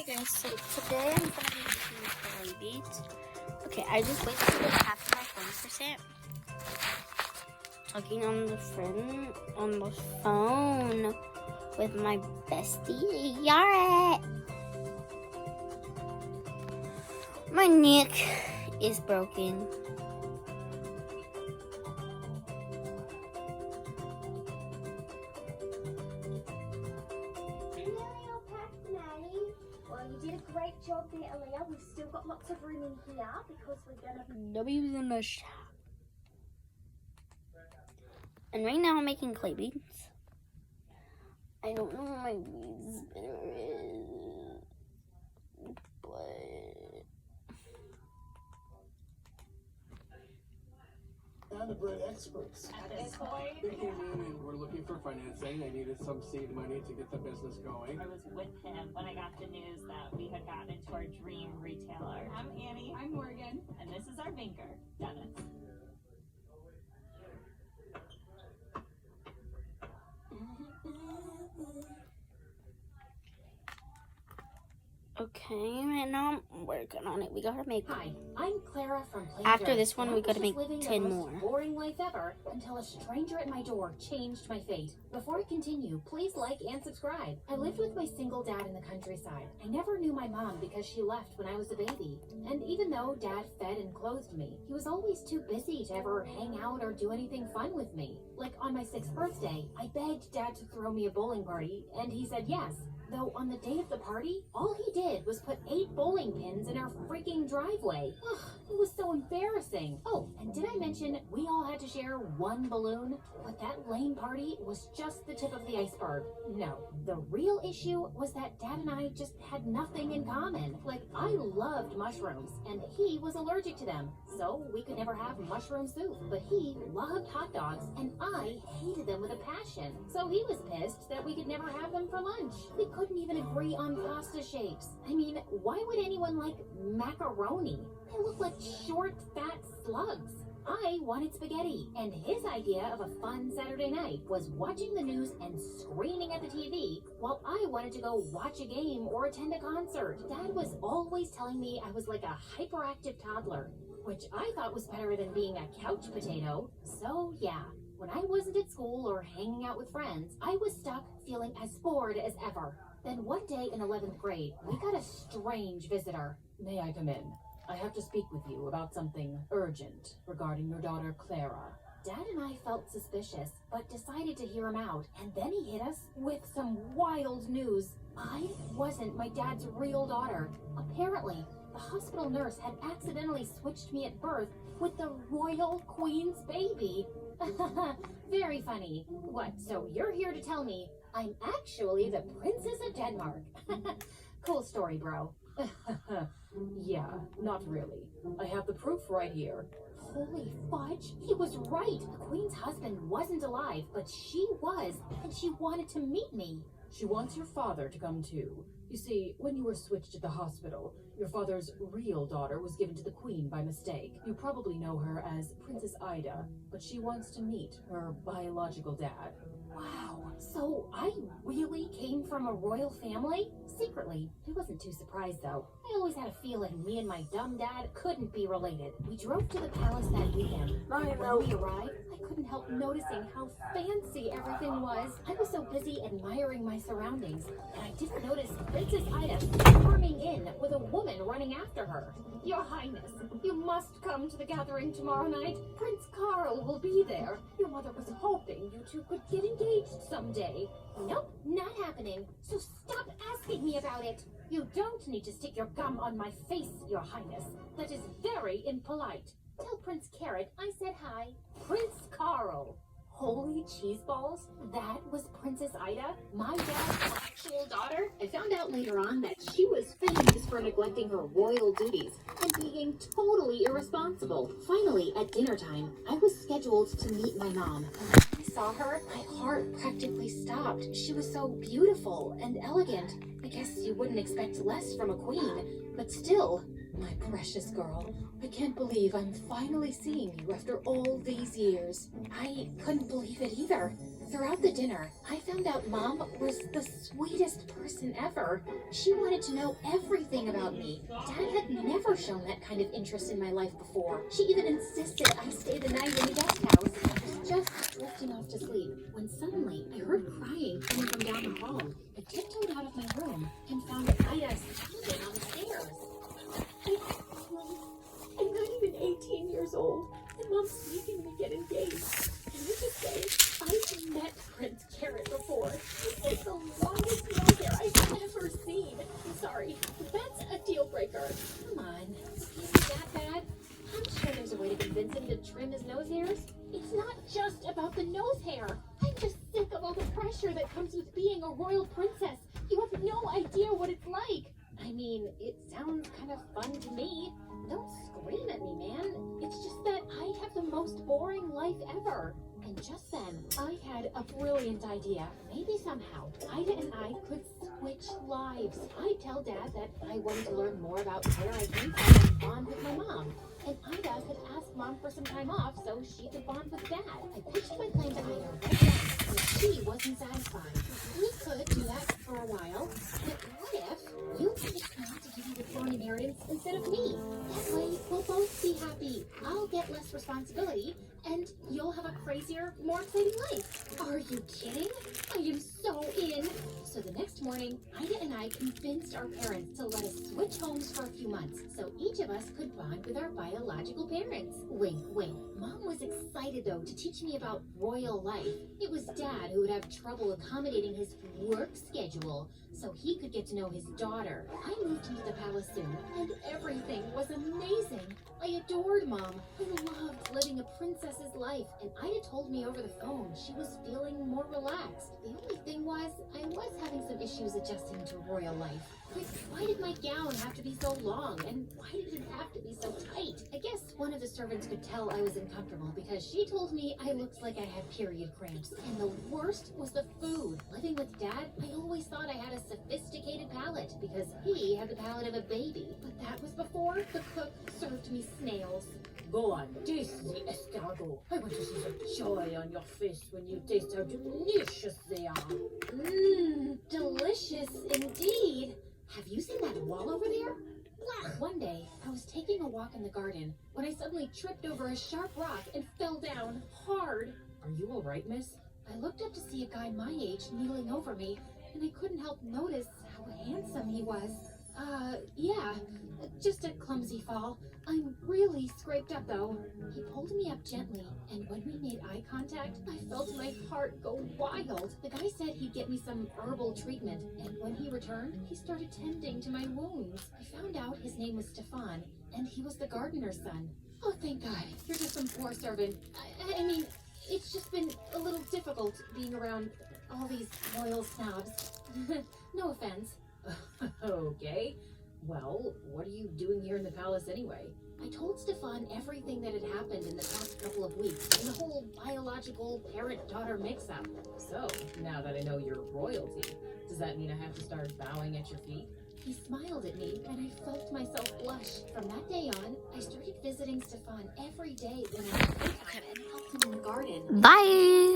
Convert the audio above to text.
Hey guys, so today I'm gonna be making Slayyy beats. Okay, I just wasted half of my phone talking on the phone with my bestie Yara. My neck is broken. Well, you did a great job there, Aaliyah. We've still got lots of room in here because we're gonna be W's in the shop. And right now I'm making clay beads. I don't know what my bead spinner is, but The bread experts. At this point, They came in and were looking for financing. They needed some seed money to get the business going. I was with him when I got the news that we had gotten into our dream retailer. I'm Annie. I'm Morgan. And this is our banker, Dennis. okay, right now I'm working on it. We gotta make. Hi, I'm Clara from Plain After Dirt. this one, I we was gotta just make living 10 the more. most boring life ever until a stranger at my door changed my fate. Before I continue, please like and subscribe. I lived with my single dad in the countryside. I never knew my mom because she left when I was a baby. And even though dad fed and clothed me, he was always too busy to ever hang out or do anything fun with me. Like on my 6th birthday, I begged dad to throw me a bowling party, and he said yes. Though on the day of the party, all he did was put 8 bowling pins in our freaking driveway. Ugh, it was so embarrassing. Oh, and did I mention we all had to share one balloon? But that lame party was just the tip of the iceberg. No, the real issue was that Dad and I just had nothing in common. Like, I loved mushrooms, and he was allergic to them, so we could never have mushroom soup. But he loved hot dogs, and I hated them with a passion. So he was pissed that we could never have them for lunch. We couldn't even agree on pasta shapes. I mean, why would anyone like macaroni? They look like short, fat slugs. I wanted spaghetti, and his idea of a fun Saturday night was watching the news and screaming at the TV, while I wanted to go watch a game or attend a concert. Dad was always telling me I was like a hyperactive toddler, which I thought was better than being a couch potato. So yeah, when I wasn't at school or hanging out with friends, I was stuck feeling as bored as ever. Then one day in 11th grade, we got a strange visitor. May I come in? I have to speak with you about something urgent regarding your daughter, Clara. Dad and I felt suspicious, but decided to hear him out, and then he hit us with some wild news. I wasn't my dad's real daughter. Apparently, the hospital nurse had accidentally switched me at birth with the royal queen's baby. Very funny. What, so you're here to tell me I'm actually the Princess of Denmark? Cool story, bro. Yeah, not really. I have the proof right here. Holy fudge, he was right. The queen's husband wasn't alive, but she was, and she wanted to meet me. She wants your father to come too. You see, when you were switched at the hospital, your father's real daughter was given to the queen by mistake. You probably know her as Princess Ida, but she wants to meet her biological dad. Wow, so I really came from a royal family? Secretly, I wasn't too surprised though. I always had a feeling me and my dumb dad couldn't be related. We drove to the palace that weekend, and when we arrived, I couldn't help noticing how fancy everything was. I was so busy admiring my surroundings that I didn't notice Princess Ida storming in with a woman running after her. Your Highness, you must come to the gathering tomorrow night. Prince Carl will be there. Your mother was hoping you two could get engaged someday. Nope, not happening. So stop asking me about it. You don't need to stick your gum on my face, Your Highness. That is very impolite. Tell Prince Carrot I said hi. Prince Carl. Holy cheese balls, that was Princess Ida, my dad's actual daughter? I found out later on that she was famous for neglecting her royal duties and being totally irresponsible. Finally, at dinner time, I was scheduled to meet my mom. And when I saw her, my heart practically stopped. She was so beautiful and elegant. I guess you wouldn't expect less from a queen, but still. My precious girl, I can't believe I'm finally seeing you after all these years. I couldn't believe it either. Throughout the dinner, I found out Mom was the sweetest person ever. She wanted to know everything about me. Dad had never shown that kind of interest in my life before. She even insisted I stay the night in the guest house. I was just drifting off to sleep when suddenly I heard crying coming from down the hall. I tiptoed out of my room and found Ida standing on the stairs. I'm not even 18 years old, and Mom's making me get engaged. Can I just say, I've met Prince Carrot before. He's like the longest nose hair I've ever seen. I'm sorry, that's a deal breaker. Come on, is it that bad? I'm sure there's a way to convince him to trim his nose hairs. It's not just about the nose hair. I'm just sick of all the pressure that comes with being a royal princess. You have no idea what it's like. I mean, it sounds kind of fun to me. Don't scream at me, man. It's just that I have the most boring life ever. And just then, I had a brilliant idea. Maybe somehow, Ida and I could switch lives. I'd tell Dad that I wanted to learn more about where I came from and bond with my mom. And Ida could ask Mom for some time off so she could bond with Dad. I pitched my plan to Ida right then, but she wasn't satisfied. We could do that for a while, but what if you picked Mom to give you the throne inheritance instead of me? That way, we'll both be happy. I'll get less responsibility, and you'll have a crazier, more exciting life. Are you kidding? I am so in. So the next morning, Ida and I convinced our parents to let us switch homes for a few months so each of us could bond with our biological parents. Wink, wink. Mom was excited, though, to teach me about royal life. It was Dad who would have trouble accommodating his work schedule so he could get to know his daughter. I moved into the palace soon, and everything was amazing. I adored Mom. I loved living a princess's life, and Ida told me over the phone she was feeling more relaxed. The only thing was, I was having some issues adjusting to royal life. Like, why did my gown have to be so long, and why did it have to be so tight? I guess one of the servants could tell I was uncomfortable because she told me I looked like I had period cramps. And the worst was the food. Living with Dad, I always thought I had a sophisticated palate because he had the palate of a baby. But that was before the cook served me snails. Go on, taste the escargot. I want to see the joy on your face when you taste how delicious they are. Mmm, delicious indeed. Have you seen that wall over there? One day, I was taking a walk in the garden when I suddenly tripped over a sharp rock and fell down hard. Are you all right, miss? I looked up to see a guy my age kneeling over me, and I couldn't help notice how handsome he was. Yeah, just a clumsy fall. I'm really scraped up, though. He pulled me up gently, and when we made eye contact, I felt my heart go wild. The guy said he'd get me some herbal treatment, and when he returned, he started tending to my wounds. I found out his name was Stefan, and he was the gardener's son. Oh, thank God. You're just some poor servant. I mean, it's just been a little difficult being around all these royal snobs. No offense. Okay. Well, what are you doing here in the palace anyway? I told Stefan everything that had happened in the past couple of weeks and the whole biological parent-daughter mix-up. So, now that I know you're royalty, does that mean I have to start bowing at your feet? He smiled at me, and I felt myself blush. From that day on, I started visiting Stefan every day when I was and helped him in the garden. Bye.